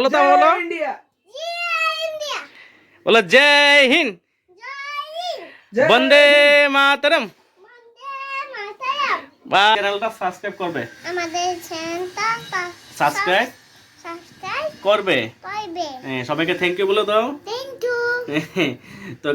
বলো তো বলো বলো জয় হিন্দ বন্দে মাতরম বা চ্যানেলটা সাবস্ক্রাইব করবে আমাদের চ্যানেলটা সাবস্ক্রাইব করবে সবাইকে থ্যাংক ইউ বলে দাও থ্যাংক ইউ। তো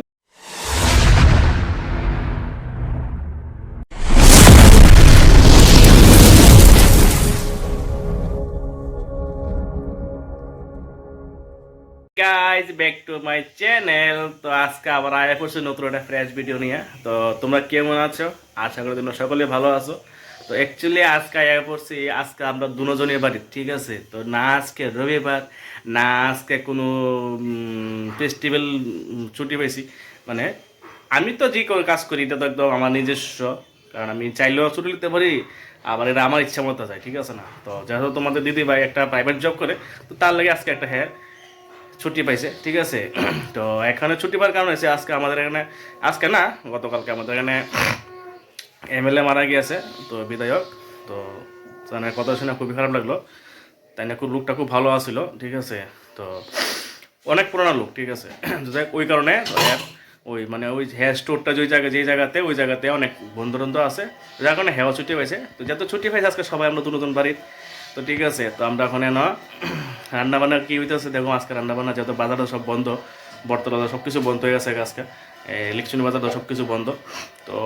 guys back to my channel. তো আজকে আবার আয়া করছি নতুন একটা ফ্রেশ ভিডিও নিয়ে। তো তোমরা কেমন আছো? আশা করি তোমরা সকলে ভালো আছো। তো অ্যাকচুয়ালি আজকে আয়া করছি, আজকে আমরা দুজনের বাড়ি, ঠিক আছে? তো না আজকে রবিবার, না আজকে কোনো ফেস্টিভ্যাল ছুটি পেয়েছি। মানে আমি তো যে কোনো কাজ করি এটা তো একদম আমার নিজস্ব, কারণ আমি চাইলেও ছুটি নিতে পারি, আবার এটা আমার ইচ্ছা মতো যায়, ঠিক আছে না? তো যেহেতু তোমাদের দিদি ভাই একটা প্রাইভেট জব করে, তো তার লাগে আজকে একটা ছুটি পাইছে, ঠিক আছে? তো এখানে ছুটি পাওয়ার কারণ হচ্ছে আজকে আমাদের এখানে, আজকে না গতকালকে আমাদের এখানে এমএলএ মারা গিয়েছে, তো বিধায়ক। তো মানে কথা শুনে খুবই খারাপ লাগলো। তাই না, লোকটা খুব ভালো আছিল, ঠিক আছে? তো অনেক পুরোনো লোক, ঠিক আছে? ওই কারণে ওই মানে ওই হেয়ার স্টোরটা যেই জায়গাতে ওই জায়গাতে অনেক বন্ধু আছে, যার কারণে হেওয়া ছুটি পাইছে। তো যত ছুটি পাইছে আজকে সবাই আমরা নতুন বাড়ির, তো ঠিক আছে? তো আমরা ওখানে রান্নাবান্না কী হইতেছে দেখো। আজকে রান্নাবান্না যেহেতু বাজারটা সব বন্ধ, বর্তমানে সব কিছু বন্ধ হয়ে গেছে আজকে, ইলেকশন বাজারটা সব কিছু বন্ধ। তো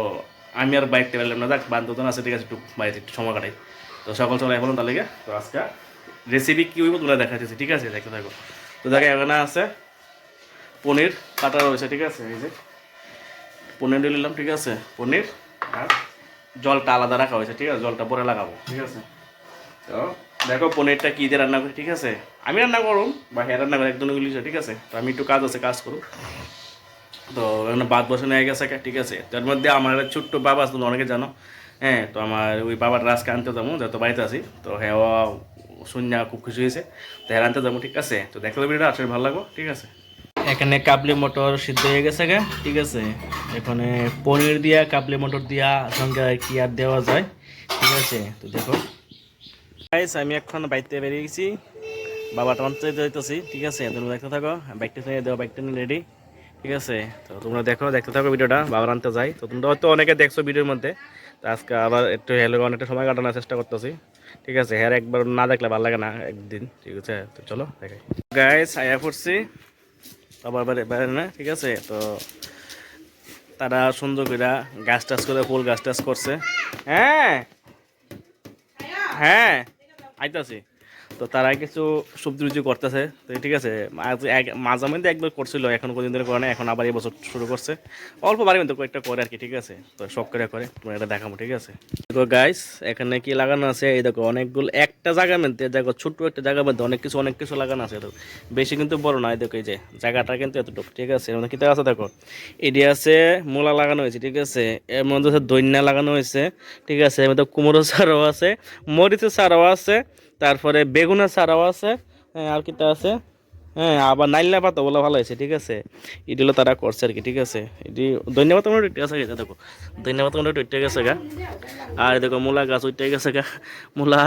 আমি আর বাইকতে পারলাম না, যাক বান্ধবন আছে, ঠিক আছে? একটু বাড়িতে একটু সময় কাটাই। তো সকাল এখন তার লেগে তো আজকে রেসিপি কী হইব তোমরা দেখাচ্ছি, ঠিক আছে? দেখতে থাকো। তো দেখো এখানে আছে পনির কাটা রয়েছে, ঠিক আছে? এই যে পনির নিলাম, ঠিক আছে? পনির আর জলটা আলাদা রাখা হয়েছে, ঠিক আছে? জলটা পরে লাগাবো, ঠিক আছে? তো দেখো পনিরটা কী দিয়ে রান্না করি, ঠিক আছে? আমি রান্না করুন বা হ্যাঁ রান্না করি একদম ইংলিশে, ঠিক আছে? তো আমি একটু কাজ আছে, কাজ করুন। তো এখানে ভাত বসে নিয়ে গেছে, ঠিক আছে? তার মধ্যে আমার একটা ছোট্ট বাবা আছে, তুমি অনেকে জানো, হ্যাঁ? তো আমার ওই বাবার রাজকে আনতে যাবো, যত বাড়িতে আছি। তো হ্যাঁ শুননা খুব খুশি হয়েছে, তো হ্যাঁ আনতে যাবো, ঠিক আছে? তো দেখো ভিডিওটা আসলে ভালো লাগবো, ঠিক আছে? এখানে কাবলি মটর সিদ্ধ হয়ে গেছে গে, ঠিক আছে? এখানে পনির দিয়া কাবলি মটর দিয়া সঙ্গে কি আর দেওয়া যায়, ঠিক আছে? তো দেখো গাইস, আমি এখন বাইকতে বেরিয়ে গেছি, বাবাটা আনতে যাইতেছি, ঠিক আছে? তোমরা দেখতে থাকো, বাইকটা নিয়ে দেওয়া, বাইকটা নিয়ে রেডি, ঠিক আছে? তো তোমরা দেখতে থাকো ভিডিওটা, বাবার আনতে যাই। তো তোমরা হয়তো অনেকে দেখছো ভিডিওর মধ্যে। তো আজকে আবার একটু হেলো অনেকটা সময় কাটানোর চেষ্টা করতেছি, ঠিক আছে? হ্যাঁ একবার না দেখলে ভালো লাগে না একদিন, ঠিক আছে? তো চলো দেখাই। গাইস আয়া পড়ছি বাবার বাইরে না, ঠিক আছে? তো তারা সুন্দর করে গাছ টাছ করে ফুল গাছ টাছ করছে। হ্যাঁ হ্যাঁ আইতাছি। তো তারা কিছু সবজি টবজি করতেছে, তো ঠিক আছে? মাঝে মধ্যে একবার করছিল, এখন কদিন ধরে করে না, এখন আবার এই বছর শুরু করছে। অল্প বাড়ি মধ্যে কয়েকটা করে আর কি, ঠিক আছে? তো শখ করে তোমার এটা দেখাবো, ঠিক আছে? দেখো গাইস, এখানে কি লাগানো আছে, এই দেখো অনেকগুলো, একটা জায়গার মধ্যে দেখো ছোট্ট একটা জায়গার মধ্যে অনেক কিছু লাগানো আছে। দেখো বেশি কিন্তু বড় না, এই দেখো এই যে জায়গাটা কিন্তু এতটুকু, ঠিক আছে? এর মধ্যে কি আছে দেখো, এটি আছে মূলা লাগানো হয়েছে, ঠিক আছে? এর মধ্যে হচ্ছে দইন্না লাগানো হয়েছে, ঠিক আছে? এর মধ্যে কুমড়ো চারাও আছে, মরিচের চারাও আছে, তারপরে বেগুনের চারাও আছে, হ্যাঁ আর কিটা আছে, হ্যাঁ আবার নাইলা পাতা বলা ভালো হয়েছে, ঠিক আছে? এগুলো তারা করছে আর কি, ঠিক আছে? এটি ধন্যবাদ তোমার উঠে গেছে গা, দেখো ধন্যবাদ তোমার উঠে গেছে গা। আর দেখো মূলা গাছ উঠে গেছে গা, মূলা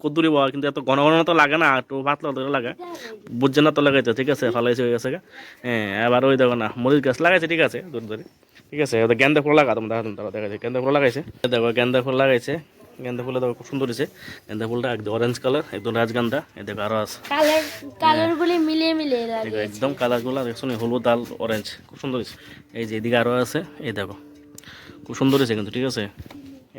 কদ্দুরি বল, কিন্তু এত ঘন ঘন তো লাগে না, একটু পাতলা পাতলা লাগে, বুঝছে না তো লাগাইতে, ঠিক আছে? ভালো হয়েছে হয়ে গেছে গা। হ্যাঁ এবার ওই দেখো না মরিচ গাছ লাগাইছে, ঠিক আছে? ধরে ঠিক আছে? ওদের গেন্দা ফুল লাগা, তোমরা দেখা যাচ্ছে গেন্দা ফুল লাগাইছে, দেখো গেন্দা ফুল লাগাইছে। গেন্দা ফুলটা দেখো খুব সুন্দর হয়েছে, গেন্দা ফুলটা একদম অরেঞ্জ কালার, একদম রাজগান্ধা। এই দেখো আরো আছে কালারগুলি মিলিয়ে দেখো একদম কালারগুলো দেখছো, হলুদ লাল অরেঞ্জ, খুব সুন্দর হয়েছে। এই যে এদিকে আরো আছে, এই দেখো খুব সুন্দর হয়েছে কিন্তু, ঠিক আছে?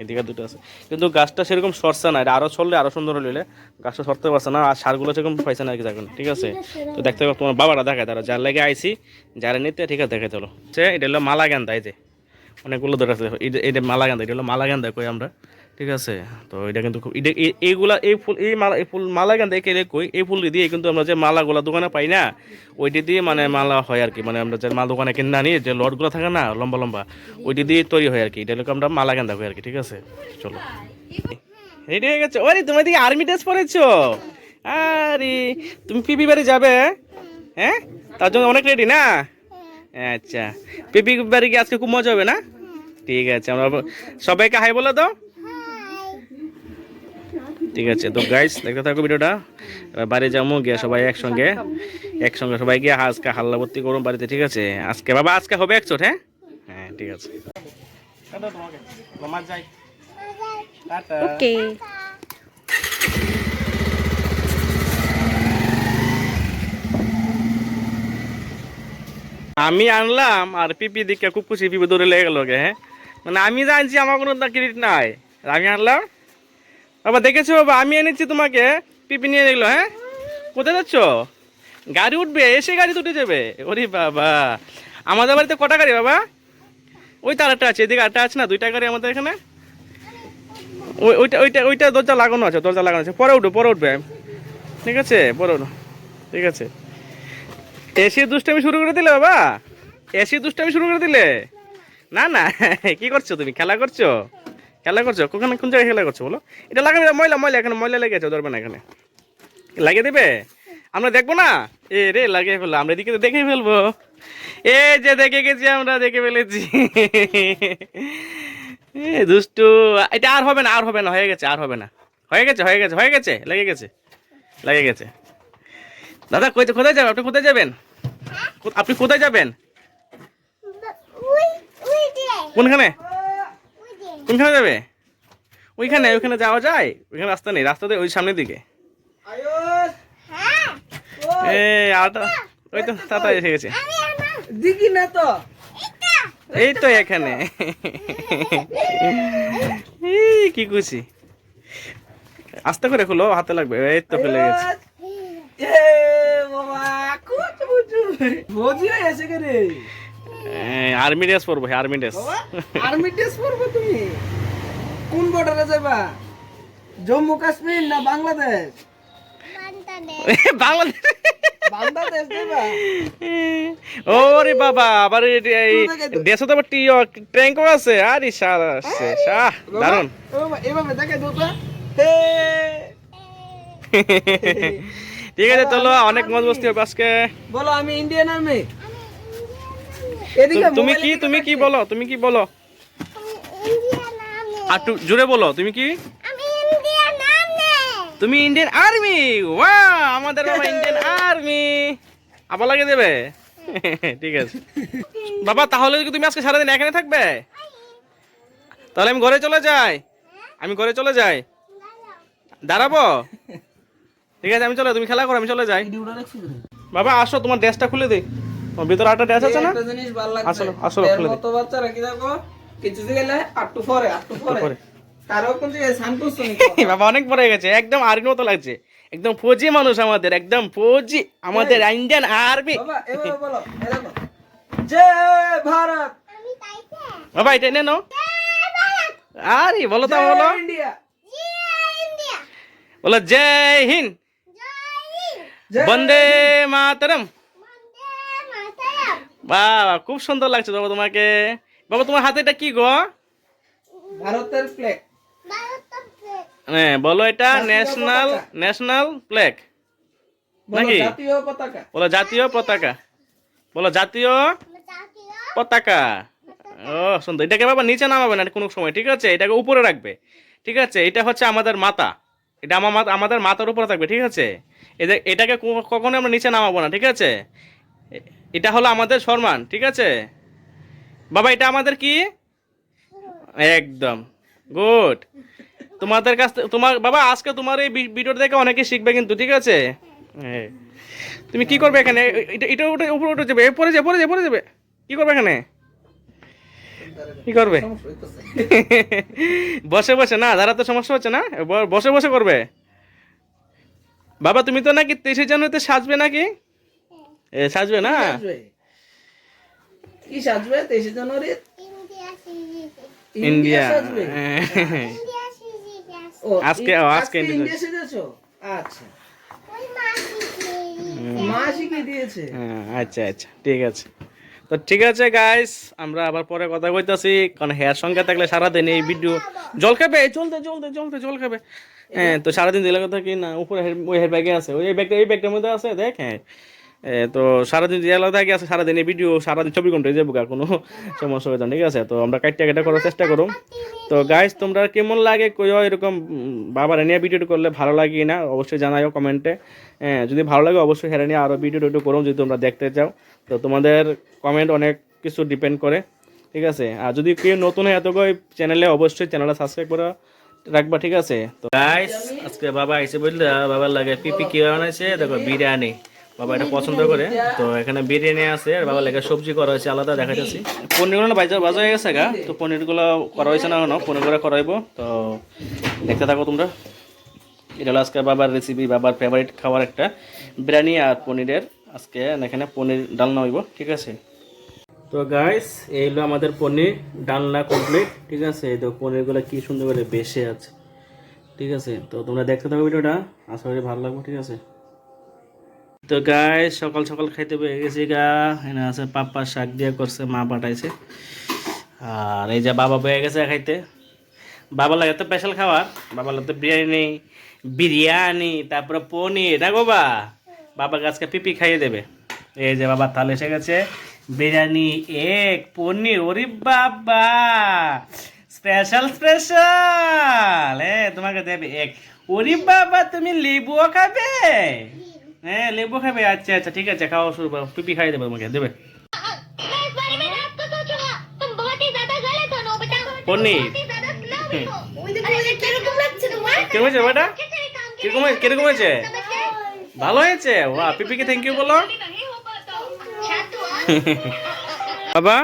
এদিকে দুটো আছে, কিন্তু গাছটা সেরকম সরছে না, এটা আরো ছড়লে আরো সুন্দর হলে, গাছটা সরতে পারছে না, আর সারগুলো সেরকম পাইছে না আর কি, দেখুন, ঠিক আছে? তো দেখতে পাবো তোমার বাবাটা দেখায়, তারা যার লেগে আইসি, যারা নিতে, ঠিক আছে? দেখে চলো। এটা হলো মালা গেন্দা, এই যে অনেকগুলো ধরে আছে, এটা মালা গেন্দা, এটা হলো মালা গেন্দা কই আমরা, ঠিক আছে? তো এটা কিন্তু খুব এইগুলা এই ফুল এই ফুল মালা গেন্দা একে কই, এই ফুল দিয়ে কিন্তু আমরা যে মালাগুলা দোকানে পাই না, ওইটি দিয়ে মানে মালা হয় আর কি, মানে আমরা যে মাল দোকানে কিনে আনি, যে লটগুলো থাকে না লম্বা লম্বা, ওইটি দিয়ে তৈরি হয় আর কি, এটা হলো আমরা মালা গেন্দা কই আর কি, ঠিক আছে? চলো রেডি হয়ে গেছে। ওরে তুমি দিকে আর্মি ড্রেস পরেছো, আরে তুমি পিপি বাড়ি যাবে? হ্যাঁ তার জন্য অনেক রেডি না? আচ্ছা পিপি বাড়ি কি আজকে খুব মজা হবে না? ঠিক আছে, আমরা সবাইকে হাই বলে দাও। ঠিক আছে, তো গাইস দেখতে থাকো ভিডিওটা। এবার বাড়ি যাবো গিয়ে সবাই একসঙ্গে সবাই গিয়ে আজকে হাল্লা ভর্তি করুন বাড়িতে, ঠিক আছে? আজকে বাবা আজকে হবে একচোট, হ্যাঁ হ্যাঁ ঠিক আছে। ওকে। আমি আনলাম আর পিপি দিকে খুব খুশি, পিপি দৌড়ে লেগে গেল, হ্যাঁ মানে আমি জানছি আমার কোনো ক্রেডিট নাই, আমি আনলাম। বাবা দেখেছো বাবা, আমি এনেছি তোমাকে, পিপি নিয়ে দেখলো। হ্যাঁ কোথায় যাচ্ছ? গাড়ি উঠবে, এসে গাড়ি উঠে যাবে। ওরে বাবা, আমাদের বাড়িতে কটা গাড়ি বাবা? ওই তো আরেকটা আছে, এদিকে আরেকটা আছে না, দুইটা গাড়ি আমাদের এখানে। ওইটা ওইটা ওইটা দরজা লাগানো আছে, দরজা লাগানো আছে, পরে উঠবে, ঠিক আছে পরে উঠো, ঠিক আছে। এসি দুষ্টামি শুরু করে দিলে বাবা, এসি দুষ্টামি শুরু করে দিলে। না না কি করছো তুমি? খেলা করছো কোন জায়গায় খেলা করছো বলো? এটা লাগাবে, ময়লা এখানে ময়লা লেগে আছে, ধরবে না এখানে, লাগিয়ে দেবে। আমরা দেখবো না? এ রে লাগিয়ে ফেললো, আমরা এদিকে দেখে ফেলবো। এই যে দেখে গেছি, আমরা দেখে ফেলেছি। দুষ্টু, এটা আর হবে না, হয়ে গেছে, আর হবে না, হয়ে গেছে, লেগে গেছে। দাদা কোথায় যাবেন? আপনি কোথায় যাবেন? কোনখানে যাবে? ওইখানে যাওয়া যায়? ওইখানে রাস্তা নেই, রাস্তাতে ওই সামনের দিকে। ওই তো তাতা এসে গেছে, এই তো এখানে। কি খুশি, আস্তে করে খুলো, হাতে লাগবে। এই তো ফেলে গেছে। আর্মি ড্রেস পরবো, আর্মি ড্রেস পরবো। তুমি কোন বর্ডারে যাবা? জম্মু কাশ্মীর না বাংলাদেশ? বাংলাদেশ। বাংলাদেশ যাবা? ওরে বাবা, আবার দেশে তো আবার ট্যাঙ্কও আছে। আরে দারুন। এভাবে দেখে দুটো। ঠিক আছে চলো, অনেক মজ মস্তি হবে আজকে। বলো আমি ইন্ডিয়ান আর্মি। তুমি কি বলো? আর একটু জোরে বলো, তুমি কি? তুমি ইন্ডিয়ান আর্মি। ওয়াও, আমাদের বাবা ইন্ডিয়ান আর্মি। আবার লাগিয়ে দেবে। ঠিক আছে বাবা, তাহলে কি তুমি আজকে সারাদিন এখানে থাকবে? তাহলে আমি ঘরে চলে যাই। দাঁড়াবো? ঠিক আছে আমি চলে, তুমি খেলা করো, আমি চলে যাই। বাবা আসো, তোমার ড্রেসটা খুলে দিই, তোমার ভিতরে আরেকটা ড্রেস আছে না? একটা জিনিস ভালো লাগছে, আসলে খুলে দিই। কত বাচ্চারা কি দেখো, কিছু গেলে আটটু পরে তারও কোন জায়গায় শান্ত বাবা অনেক বড় হয়ে গেছে, একদম আর্মি মতো লাগছে, একদম ফৌজি মানুষ আমাদের, একদম ফৌজি, আমাদের ইন্ডিয়ান আর্মি। বাবা এভাবে বলো, এই দেখো, জয় ভারত। বাবা এটা এনে নাও। আরে বলো তো, বলো জয় ইন্ডিয়া। বলো জয় হিন্দ, জয় বন্দে মাতরম। বাবা খুব সুন্দর লাগছে বাবা তোমাকে। বাবা তোমার হাতে এটা কি গো? ভারতের ফ্ল্যাগ। হ্যাঁ বলো, এটা ন্যাশনাল ফ্ল্যাগ নাকি? জাতীয় পতাকা। বলো জাতীয় পতাকা। ও সুন্দর। এটাকে বাবা নিচে নামাবে না কোনো সময়, ঠিক আছে? এটাকে উপরে রাখবে, ঠিক আছে? এটা হচ্ছে আমাদের মাতা, এটা আমাদের মাথার উপরে থাকবে, ঠিক আছে? এটাকে কখনো আমরা নিচে নামাবো না, ঠিক আছে? এটা হলো আমাদের সম্মান, ঠিক আছে বাবা? এটা আমাদের কি, একদম গুড। তোমাদের কাছ থেকে তোমার বাবা আজকে তোমার এই ভিডিওটা দেখে অনেকে শিখবে কিন্তু, ঠিক আছে? তুমি কি করবে এখানে? এটা উপরে উঠে যাবে, পরে যাবে। কি করবে এখানে? কি করবে? বসে না, দাঁড়াতে সমস্যা হচ্ছে না, বসে করবে। বাবা তুমি তো নাকি 23 জানুয়ারিতে সাজবে নাকি? সাজবে না? কি সাজবে 23 জানুয়ারি? ইন্ডিয়া সাজবে। আজকে ইন্ডিয়া। ইন্ডিয়া সেজেছো? আচ্ছা, মা শিখিয়ে দিয়েছে। আচ্ছা ঠিক আছে। তো ঠিক আছে গাইস, আমরা আবার পরে কথা কইতাছি, কারণ হেয়ার সঙ্গে থাকলে সারাদিন এই ভিডিও জল খাবে, জল খাবে। হ্যাঁ তো সারাদিন দিলে কথা কি না, উপরে ওই হেয়ার ব্যাগে আছে, এই ব্যাগটার মধ্যে আছে, দেখ। হ্যাঁ তো সারাদিন যে আলাদা থাকে আছে সারাদিন এই ভিডিও সারাদিন 24 ঘন্টায় যাবো কোনো সমস্যা হবে না, ঠিক আছে? তো আমরা কাটটা কেটে করার চেষ্টা করুম। তো গাইস তোমরা কেমন লাগে কইও, এরকম বাবার নিয়ে ভিডিও করলে ভালো লাগে না অবশ্যই জানাইও কমেন্টে। যদি ভালো লাগে অবশ্যই হেরে নিয়ে আরও ভিডিও টিডিও করুম যদি তোমরা দেখতে চাও। তো তোমাদের কমেন্ট অনেক কিছু ডিপেন্ড করে, ঠিক আছে? আর যদি কেউ নতুন হয় এত চ্যানেলে অবশ্যই চ্যানেলটা সাবস্ক্রাইব করে রাখবা, ঠিক আছে? তো গাইস আজকে বাবা আইসে বললে বাবার লাগে পিপি কি বানাইছে দেখো, বিরিয়ানি। বাবা এটা পছন্দ করে, তো এখানে বিরিয়ানি আছে আর বাবার লাগে সবজি করা হয়েছে আলাদা দেখা যাচ্ছে। পনিরগুলো না বাজা হয়ে গেছে গা, তো পনিরগুলো করা হয়েছে না এখনো, পনিরগুলো করাইবো। তো দেখতে থাকো তোমরা। এটা হলো আজকে বাবার রেসিপি, বাবার ফেভারিট খাবার একটা বিরিয়ানি আর পনিরের। আজকে এখানে পনির ডালনা হইব, ঠিক আছে? তো গাইস এই হলো আমাদের পনির ডালনা কমপ্লিট, ঠিক আছে? তো পনিরগুলো কি সুন্দর করে বেশে আছে, ঠিক আছে? তো তোমরা দেখতে থাকো ভিডিওটা, আশা করি ভালো লাগবে, ঠিক আছে? তো গাইস সকাল সকাল খাইতে পেয়ে গেছি গা। এখানে আছে পাপ্পা শাক দিয়ে করছে, মা পাঠাইছে। আর এই যে বাবা পেয়ে গেছে খাইতে। বাবার লাগে তো স্পেশাল খাবার, বাবার লাগে তো বিরিয়ানি তারপরে পনির না গোবা। বাবাকে আজকে পিপি খাইয়ে দেবে। এই যে বাবা থালে এসে গেছে, বিরিয়ানি এক পনির, ওরে বাবা স্পেশাল স্পেশাল। তোমাকে দেবে এক। ওরে বাবা তুমি লেবুও খাবে? হ্যাঁ লেবু খাবে, আচ্ছা আচ্ছা ঠিক আছে, খাওয়া শুরু করো, পিপি খাইয়ে দেবে তোমাকে, দেবে পনির। কিরকম হয়েছে ওটা? কিরকম হয়েছে? ভালো হয়েছে? ওয়া পিপিকে থ্যাংক ইউ বলো। বাবা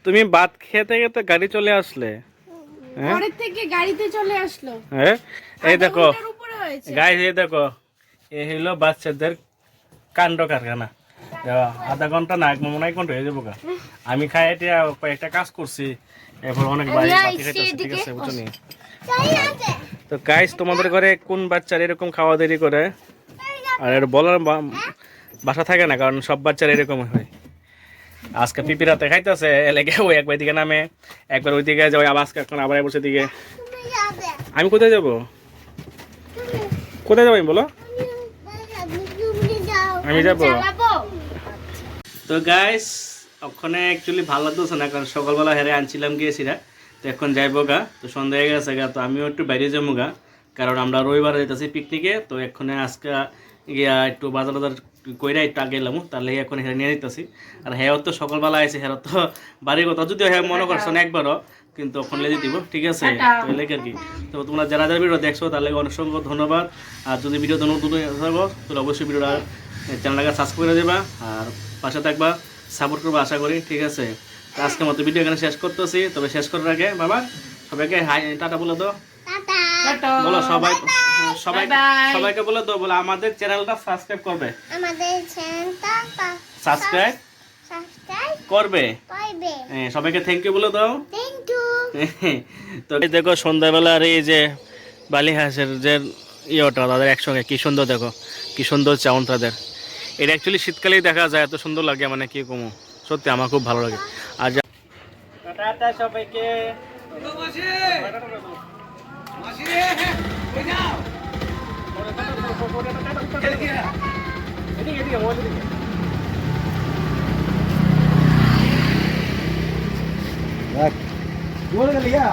তুমি ভাত খেতে খেতে গাড়ি চলে আসলে, পরের থেকে গাড়িতে চলে আসলো। হ্যাঁ এই দেখো উপরে হয়েছে। গাইস, এই দেখো এই হলো বাচ্চাদের কাণ্ড কারখানা। আধা ঘন্টা না মনে হয় ঘন্টা হয়ে যাবো গা। আমি খাই এটা কয়েকটা কাজ করছি, এরপর অনেক ঠিক আছে বুঝছো নি? তো গাইস তোমাদের ঘরে কোন বাচ্চার এরকম খাওয়া দেরি করে? আর এর বলার বাসা থাকে না, কারণ সব বাচ্চার এরকম হয়। আজকে পিপি রাতে খাইতেছে, এলাকে ও একবার দিকে নামে একবার ওই দিকে যাই, আবার আজকে এখন আবার বসে দিকে। আমি কোথায় যাব? কোথায় যাবো আমি বলো? আমি যাবো। তো গাইস ওখানে অ্যাকচুয়ালি ভালো লাগতেছে না, কারণ সকালবেলা হেরে আনছিলাম গিয়েছি না, তো এখন যাইবো গা। তো সন্ধ্যা হয়ে গেছে গা, তো আমিও একটু বাইরে যাবো গা, কারণ আমরা রবিবার যেতেছি পিকনিকে। তো এখানে আজকে গিয়া একটু বাজার বাজার কইরা একটু আগে এলাম, তাহলে এখন হেরে নিয়ে যেতেছি। আর হ্যাঁ তো সকালবেলা আছে, হ্যাঁ তো বাড়ির কথা যদিও হ্যাঁ মনে করছো না একবারও, কিন্তু ওখানে লেগে দিব, ঠিক আছে? তো এলাকা আর কি। তো তোমরা যারা যারা ভিডিও দেখছো তাহলে অনেক অসংখ্য ধন্যবাদ। আর যদি ভিডিও নতুন থাকো তাহলে অবশ্যই ভিডিওটা চ্যানেলটাকে সাবস্ক্রাইব করে দেবা আর পাশে থাকবা, সাপোর্ট করবা আশা করি, ঠিক আছে? তো আজকের মতো ভিডিও এখানে শেষ করতেছি। তবে শেষ করার আগে বাবা সবাইকে হাই টাটা বলে দাও, বলো সবাই সবাইকে বলে দাও, বলে আমাদের চ্যানেলটা সাবস্ক্রাইব করবে, আমাদের চ্যানেলটা সাবস্ক্রাইব করবে। সবাইকে থ্যাংক ইউ বলে দাও। Thank you. তো এই দেখো সন্ধ্যাবেলা আর এই যে বালি হাঁসের যে ইয়েটা তাদের একসঙ্গে কি সুন্দর, দেখো কি সুন্দর চাউন তাদের। এটা অ্যাকচুয়ালি শীতকালেই দেখা যায়, এত সুন্দর লাগে, মানে কি কমো, সত্যি আমার খুব ভালো লাগে। আর টাটা সবাইকে। बोल गया